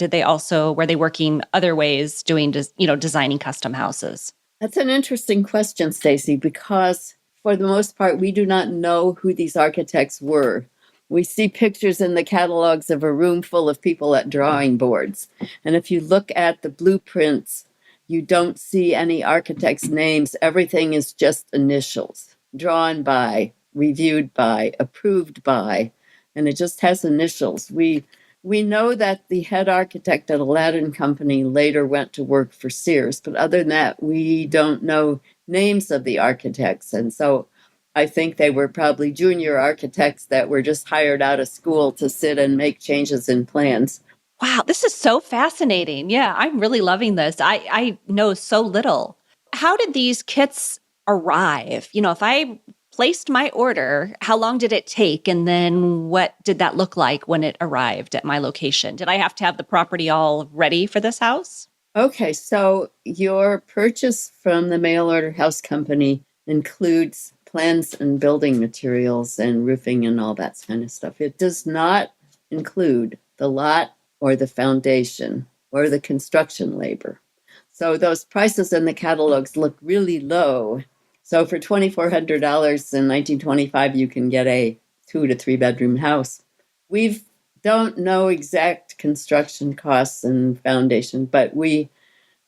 were they working other ways doing, designing custom houses? That's an interesting question, Stacy, because for the most part, we do not know who these architects were. We see pictures in the catalogs of a room full of people at drawing boards. And if you look at the blueprints, you don't see any architects' names. Everything is just initials, drawn by, reviewed by, approved by, and it just has initials. We know that the head architect at Aladdin Company later went to work for Sears, but other than that, we don't know names of the architects. And so I think they were probably junior architects that were just hired out of school to sit and make changes in plans. Wow, this is so fascinating. Yeah, I'm really loving this. I know so little. How did these kits arrive? If I placed my order, how long did it take? And then what did that look like when it arrived at my location? Did I have to have the property all ready for this house? Okay, so your purchase from the mail order house company includes plans and building materials and roofing and all that kind of stuff. It does not include the lot or the foundation or the construction labor. So those prices in the catalogs look really low. So for $2,400 in 1925, you can get a 2 to 3 bedroom house. We don't know exact construction costs and foundation, but we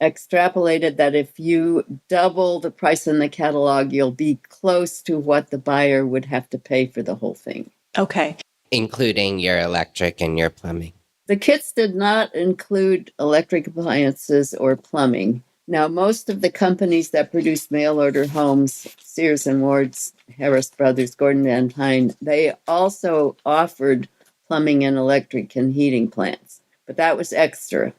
extrapolated that if you double the price in the catalog, you'll be close to what the buyer would have to pay for the whole thing. Okay. Including your electric and your plumbing. The kits did not include electric appliances or plumbing. Now, most of the companies that produce mail order homes, Sears and Ward's, Harris Brothers, Gordon Van Tyne, they also offered plumbing and electric and heating plans, but that was extra.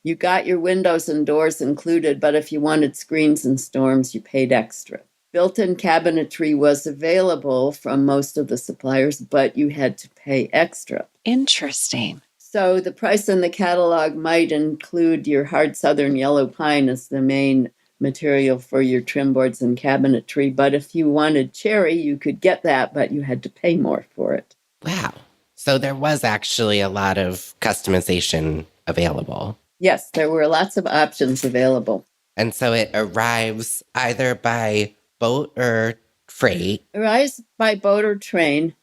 You got your windows and doors included, but if you wanted screens and storms, you paid extra. Built-in cabinetry was available from most of the suppliers, but you had to pay extra. Interesting. So the price in the catalog might include your hard southern yellow pine as the main material for your trim boards and cabinetry. But if you wanted cherry, you could get that, but you had to pay more for it. Wow. So there was actually a lot of customization available. Yes, there were lots of options available. And so it arrives either by boat or freight. It arrives by boat or train.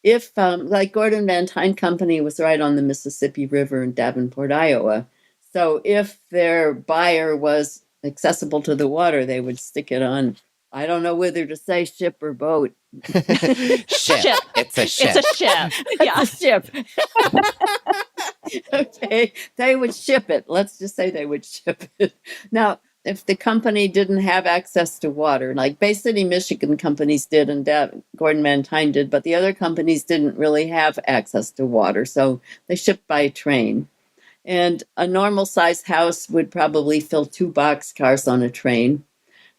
If, like Gordon Van Tyne Company was right on the Mississippi River in Davenport, Iowa. So if their buyer was accessible to the water, they would stick it on, I don't know whether to say ship or boat. Ship. It's a ship. It's a ship. Yeah. It's a ship. Okay. They would ship it. Let's just say they would ship it. Now, if the company didn't have access to water, like Bay City, Michigan companies did and Gordon Van Tyne did, but the other companies didn't really have access to water, so they shipped by train. And a normal size house would probably fill 2 boxcars on a train.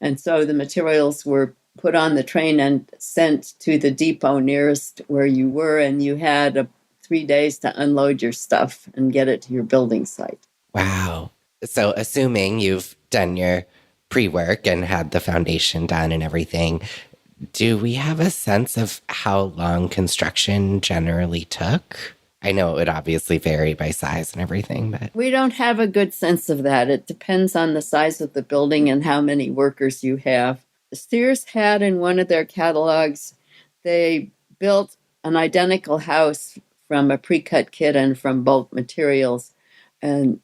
And so the materials were put on the train and sent to the depot nearest where you were, and you had 3 days to unload your stuff and get it to your building site. Wow. So assuming you've done your pre-work and had the foundation done and everything, do we have a sense of how long construction generally took? I know it would obviously vary by size and everything, but... We don't have a good sense of that. It depends on the size of the building and how many workers you have. Sears had in one of their catalogs, they built an identical house from a pre-cut kit and from bulk materials. And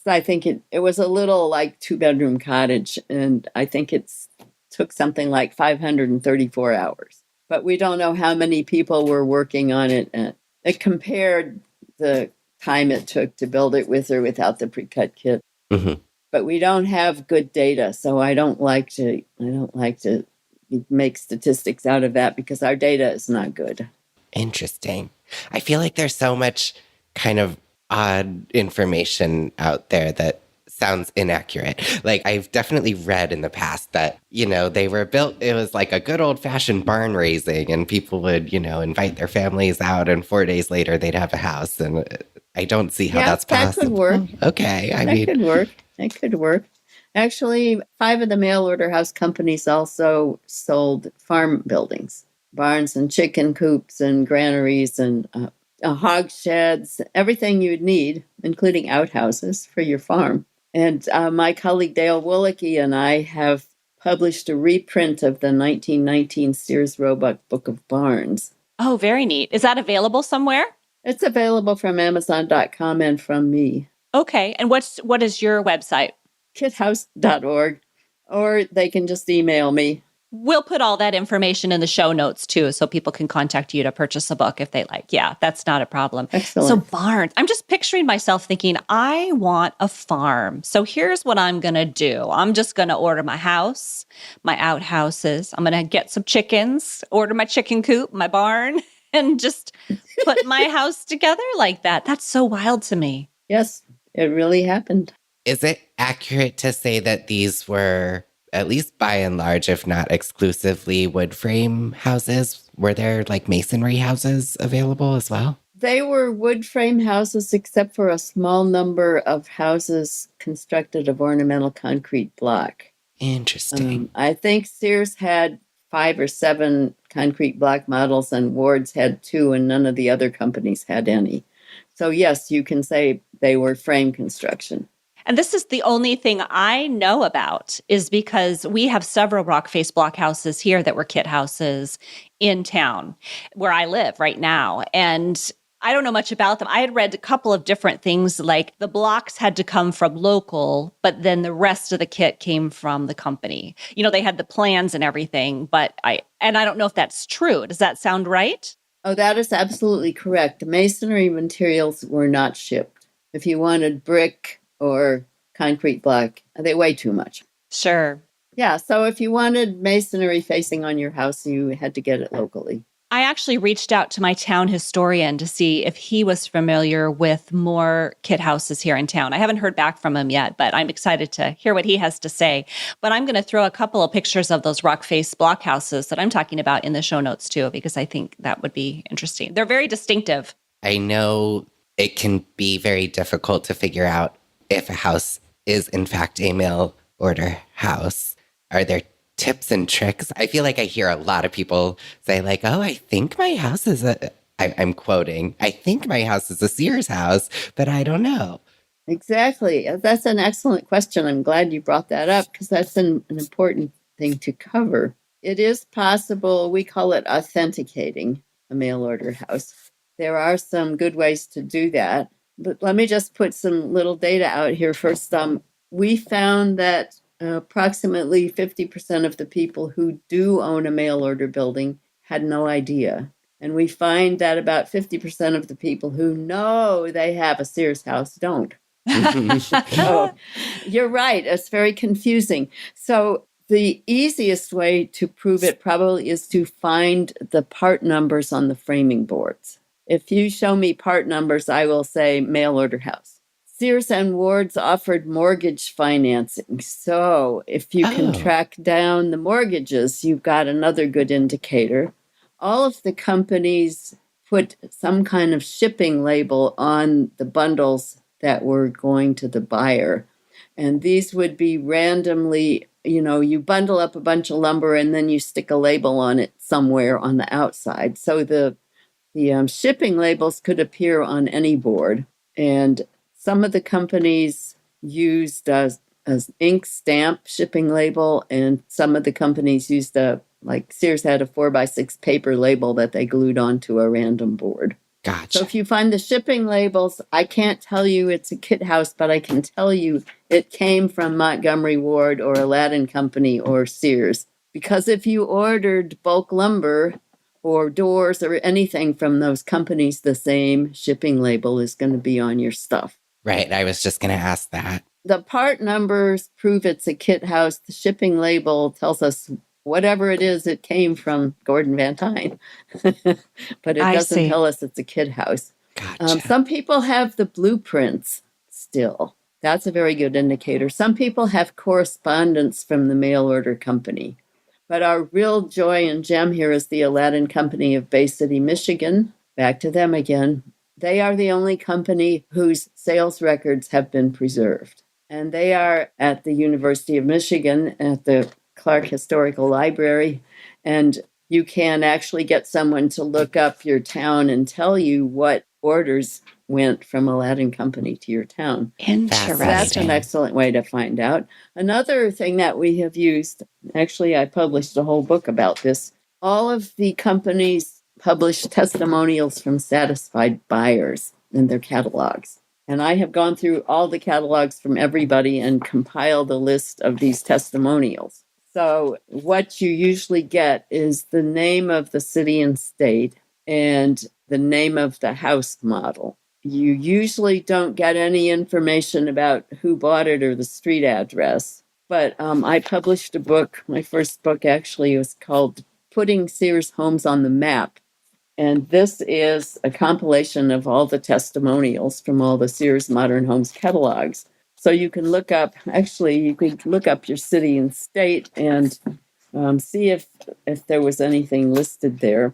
I think it was a little like 2-bedroom cottage, and I think it's took something like 534 hours. But we don't know how many people were working on it. And it compared the time it took to build it with or without the pre-cut kit. Mhm. But we don't have good data, so I don't like to make statistics out of that because our data is not good. Interesting. I feel like there's so much kind of odd information out there that sounds inaccurate. Like I've definitely read in the past that, they were built, it was like a good old fashioned barn raising and people would, invite their families out and 4 days later they'd have a house. And I don't see how that's possible. That could work. Okay. That could work. It could work. Actually, 5 of the mail order house companies also sold farm buildings, barns and chicken coops and granaries and hog sheds, everything you'd need, including outhouses for your farm. And my colleague Dale Willicke and I have published a reprint of the 1919 Sears Roebuck Book of Barns. Oh, very neat. Is that available somewhere? It's available from Amazon.com and from me. Okay. And what is your website? kithouse.org, or they can just email me. We'll put all that information in the show notes too, so people can contact you to purchase a book if they like. Yeah, that's not a problem. Excellent. So barns, I'm just picturing myself thinking, I want a farm. So here's what I'm going to do. I'm just going to order my house, my outhouses. I'm going to get some chickens, order my chicken coop, my barn, and just put my house together like that. That's so wild to me. Yes, it really happened. Is it accurate to say that these were, at least by and large, if not exclusively, wood frame houses? Were there like masonry houses available as well? They were wood frame houses, except for a small number of houses constructed of ornamental concrete block. Interesting. I think Sears had 5 or 7 concrete block models, and Ward's had 2, and none of the other companies had any. So yes, you can say they were frame construction. And this is the only thing I know about, is because we have several rock face block houses here that were kit houses in town where I live right now. And I don't know much about them. I had read a couple of different things, like the blocks had to come from local, but then the rest of the kit came from the company. They had the plans and everything, but I don't know if that's true. Does that sound right? Oh, that is absolutely correct. The masonry materials were not shipped. If you wanted brick or concrete block, they weigh too much. Sure. Yeah, so if you wanted masonry facing on your house, you had to get it locally. I actually reached out to my town historian to see if he was familiar with more kit houses here in town. I haven't heard back from him yet, but I'm excited to hear what he has to say. But I'm going to throw a couple of pictures of those rock face block houses that I'm talking about in the show notes too, because I think that would be interesting. They're very distinctive. I know it can be very difficult to figure out if a house is in fact a mail order house. Are there tips and tricks? I feel like I hear a lot of people say like, oh, I think my house is I'm quoting, I think my house is a Sears house, but I don't know. Exactly. That's an excellent question. I'm glad you brought that up because that's an important thing to cover. It is possible, we call it authenticating a mail order house. There are some good ways to do that. But let me just put some little data out here first. We found that approximately 50% of the people who do own a mail order building had no idea. And we find that about 50% of the people who know they have a Sears house don't. So you're right. It's very confusing. So the easiest way to prove it probably is to find the part numbers on the framing boards. If you show me part numbers, I will say mail order house. Sears and Ward's offered mortgage financing. So if you can track down the mortgages, you've got another good indicator. All of the companies put some kind of shipping label on the bundles that were going to the buyer. And these would be randomly, you bundle up a bunch of lumber and then you stick a label on it somewhere on the outside. So the shipping labels could appear on any board. And some of the companies used an ink stamp shipping label, and some of the companies used like Sears had a 4x6 paper label that they glued onto a random board. Gotcha. So if you find the shipping labels, I can't tell you it's a kit house, but I can tell you it came from Montgomery Ward or Aladdin Company or Sears. Because if you ordered bulk lumber or doors or anything from those companies, the same shipping label is going to be on your stuff. Right. I was just going to ask that. The part numbers prove it's a kit house. The shipping label tells us whatever it is, it came from Gordon Van Tyne. But it doesn't tell us it's a kit house. Gotcha. Some people have the blueprints still. That's a very good indicator. Some people have correspondence from the mail order company. But our real joy and gem here is the Aladdin Company of Bay City, Michigan. Back to them again. They are the only company whose sales records have been preserved. And they are at the University of Michigan at the Clark Historical Library. And you can actually get someone to look up your town and tell you what orders went from Aladdin Company to your town. Interesting. That's an excellent way to find out. Another thing that we have used, actually, I published a whole book about this. All of the companies publish testimonials from satisfied buyers in their catalogs. And I have gone through all the catalogs from everybody and compiled a list of these testimonials. So what you usually get is the name of the city and state and the name of the house model. You usually don't get any information about who bought it or the street address. But I published a book. My first book actually was called Putting Sears Homes on the Map. And this is a compilation of all the testimonials from all the Sears Modern Homes catalogs. So you can look up, actually, you could look up your city and state and see if there was anything listed there.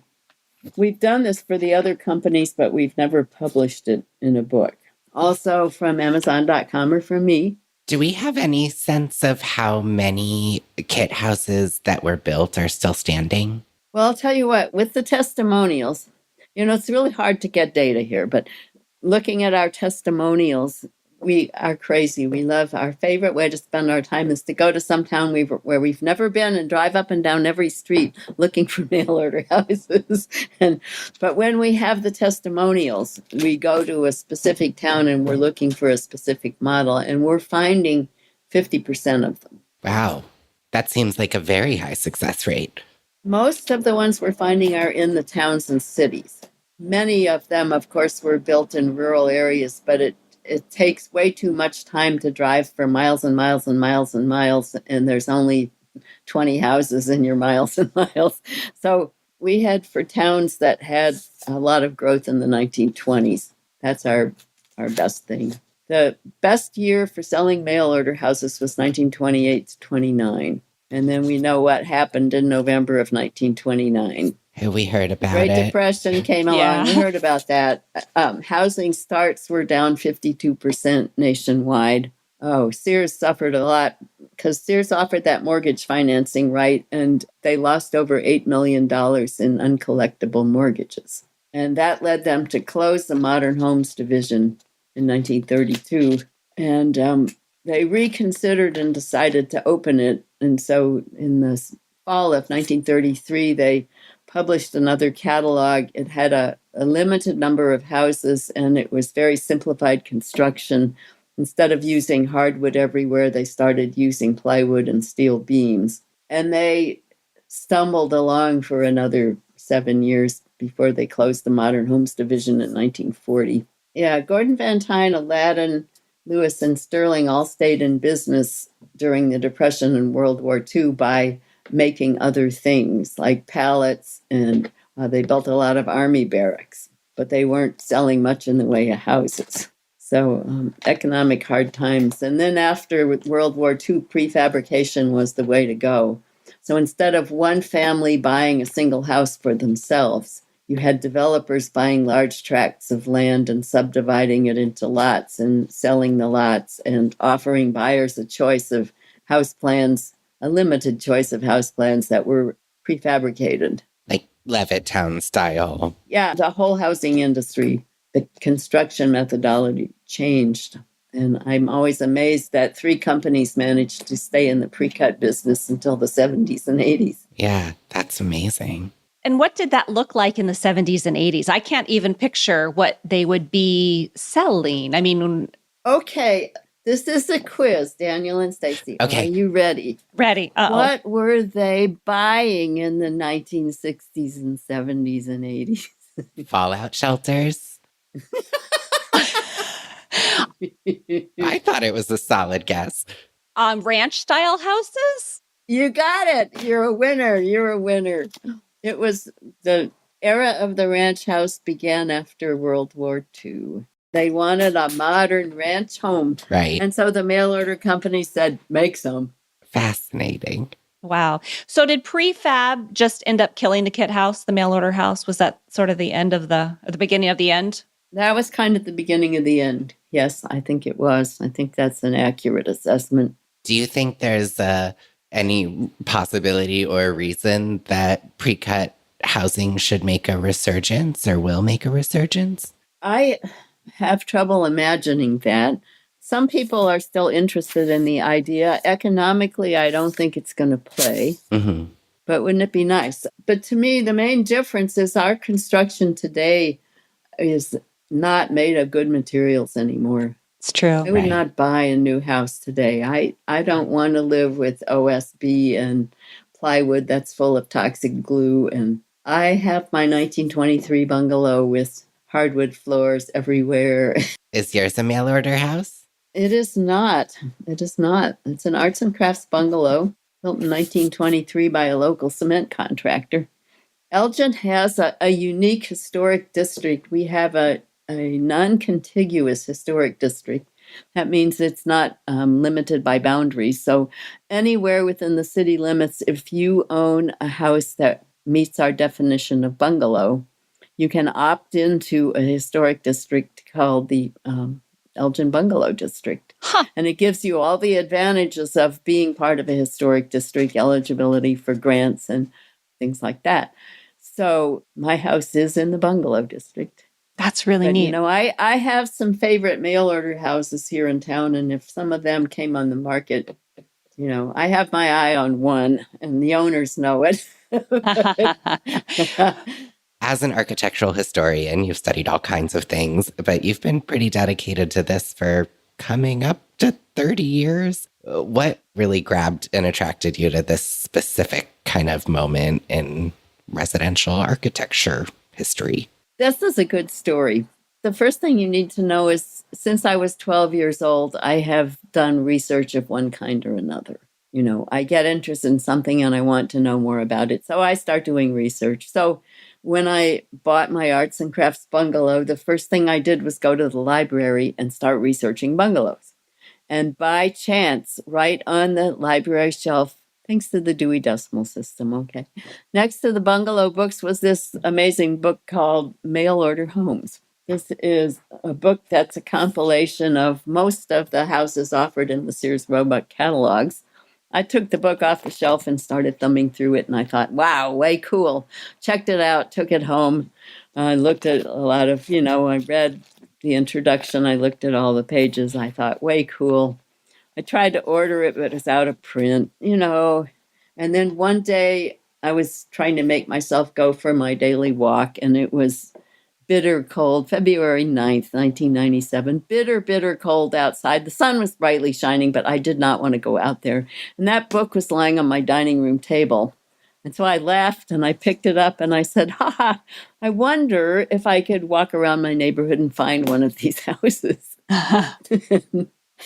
We've done this for the other companies, but we've never published it in a book. Also from Amazon.com or from me. Do we have any sense of how many kit houses that were built are still standing? Well, I'll tell you what, with the testimonials, it's really hard to get data here, but looking at our testimonials, we are crazy. We love, our favorite way to spend our time is to go to some town where we've never been and drive up and down every street looking for mail order houses. But when we have the testimonials, we go to a specific town and we're looking for a specific model, and we're finding 50% of them. Wow. That seems like a very high success rate. Most of the ones we're finding are in the towns and cities. Many of them, of course, were built in rural areas, but it takes way too much time to drive for miles and miles and miles and miles, and there's only 20 houses in your miles and miles. So we had for towns that had a lot of growth in the 1920s. That's our best thing. The best year for selling mail order houses was 1928 to 29. And then we know what happened in November of 1929. We heard about Great it. Depression came along. Yeah. We heard about that. Housing starts were down 52% nationwide. Oh, Sears suffered a lot because Sears offered that mortgage financing, right? And they lost over $8 million in uncollectible mortgages. And that led them to close the Modern Homes division in 1932. And they reconsidered and decided to open it. And so in the fall of 1933, they published another catalog. It had a limited number of houses, and it was very simplified construction. Instead of using hardwood everywhere, they started using plywood and steel beams. And they stumbled along for another 7 years before they closed the Modern Homes division in 1940. Yeah, Gordon Van Tyne, Aladdin, Lewis, and Sterling all stayed in business during the Depression and World War II by making other things like pallets, and they built a lot of army barracks, but they weren't selling much in the way of houses. So economic hard times. And then after World War II, prefabrication was the way to go. So instead of one family buying a single house for themselves, you had developers buying large tracts of land and subdividing it into lots and selling the lots and offering buyers a choice of house plans, a limited choice of house plans that were prefabricated. Like Levittown style. Yeah, the whole housing industry, the construction methodology changed. And I'm always amazed that 3 companies managed to stay in the pre-cut business until the 70s and 80s. Yeah, that's amazing. And what did that look like in the 70s and 80s? I can't even picture what they would be selling. I mean, Okay, this is a quiz, Daniel and Stacy. Okay. Are you ready? ready. Uh-oh. What were they buying in the 1960s and 70s and 80s? Fallout shelters. I thought it was a solid guess. Ranch style houses? You got it. You're a winner. You're a winner. It was the era of the ranch house began after World War II. They wanted a modern ranch home. Right. And so the mail order company said, make some. Fascinating. Wow. So did prefab just end up killing the kit house, the mail order house? Was that sort of the end of the beginning of the end? That was kind of the beginning of the end. Yes, I think it was. I think that's an accurate assessment. Do you think there's any possibility or reason that pre-cut housing should make a resurgence or will make a resurgence? I have trouble imagining that. Some people are still interested in the idea. Economically, I don't think it's going to play, but wouldn't it be nice? But to me, the main difference is our construction today is not made of good materials anymore. It's true. I would not buy a new house today. I don't want to live with OSB and plywood that's full of toxic glue. And I have my 1923 bungalow with hardwood floors everywhere. Is yours a mail order house? It is not. It is not. It's an arts and crafts bungalow built in 1923 by a local cement contractor. Elgin has a unique historic district. We have a non-contiguous historic district. That means it's not limited by boundaries. So anywhere within the city limits, if you own a house that meets our definition of bungalow, you can opt into a historic district called the Elgin Bungalow District. Huh. And it gives you all the advantages of being part of a historic district, eligibility for grants and things like that. So my house is in the bungalow district. That's really But, neat. you know, I have some favorite mail order houses here in town, and if some of them came on the market, you know, I have my eye on one, and the owners know it. As an architectural historian, you've studied all kinds of things, but you've been pretty dedicated to this for coming up to 30 years. What really grabbed and attracted you to this specific kind of moment in residential architecture history? This is a good story. The first thing you need to know is since I was 12 years old, I have done research of one kind or another. You know, I get interested in something and I want to know more about it. So I start doing research. So when I bought my arts and crafts bungalow, the first thing I did was go to the library and start researching bungalows. And by chance, right on the library shelf, thanks to the Dewey Decimal System, okay, next to the bungalow books was this amazing book called Mail Order Homes. This is a book that's a compilation of most of the houses offered in the Sears Roebuck catalogs. I took the book off the shelf and started thumbing through it, and I thought, wow, way cool. Checked it out, took it home. I looked at a lot of, you know, I read the introduction. I looked at all the pages. I thought, way cool. I tried to order it, but it's out of print, you know. And then one day I was trying to make myself go for my daily walk, and it was bitter cold, February 9th, 1997. Bitter cold outside. The sun was brightly shining, but I did not want to go out there. And that book was lying on my dining room table. And so I laughed and I picked it up and I said, I wonder if I could walk around my neighborhood and find one of these houses.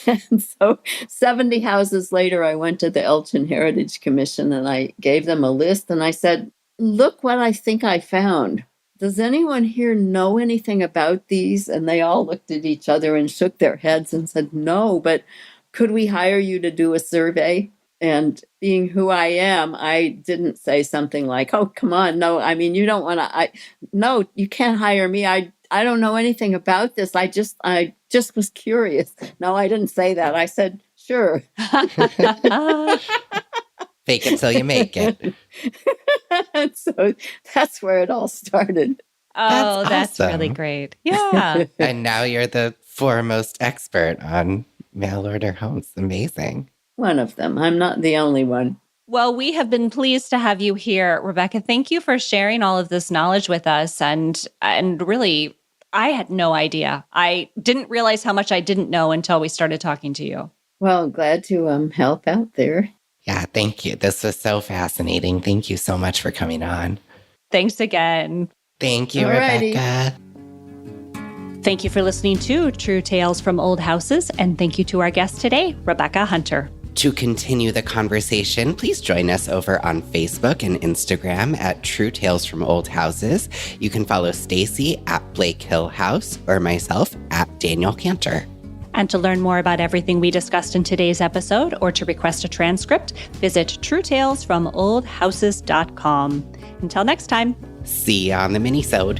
And so 70 houses later, I went to the Elgin Heritage Commission and I gave them a list and I said, look what I think I found. Does anyone here know anything about these? And they all looked at each other and shook their heads and said, no, but could we hire you to do a survey? And being who I am, I didn't say something like, oh, come on. No, I mean, you don't want to, no, you can't hire me. I don't know anything about this. I just was curious. No, I didn't say that. I said, sure. Fake it till you make it. And so that's where it all started. Oh, that's awesome. really great. Yeah. And now you're the foremost expert on mail order homes. Amazing. One of them. I'm not the only one. Well, we have been pleased to have you here, Rebecca. Thank you for sharing all of this knowledge with us. And really, I had no idea. I didn't realize how much I didn't know until we started talking to you. Well, glad to help out there. Yeah, thank you. This was so fascinating. Thank you so much for coming on. Thanks again. Thank you, Alrighty. Rebecca. Thank you for listening to True Tales from Old Houses. And thank you to our guest today, Rebecca Hunter. To continue the conversation, please join us over on Facebook and Instagram at True Tales from Old Houses. You can follow Stacy at Blake Hill House or myself at Daniel Cantor. And to learn more about everything we discussed in today's episode or to request a transcript, visit truetalesfromoldhouses.com. Until next time. See you on the minisode.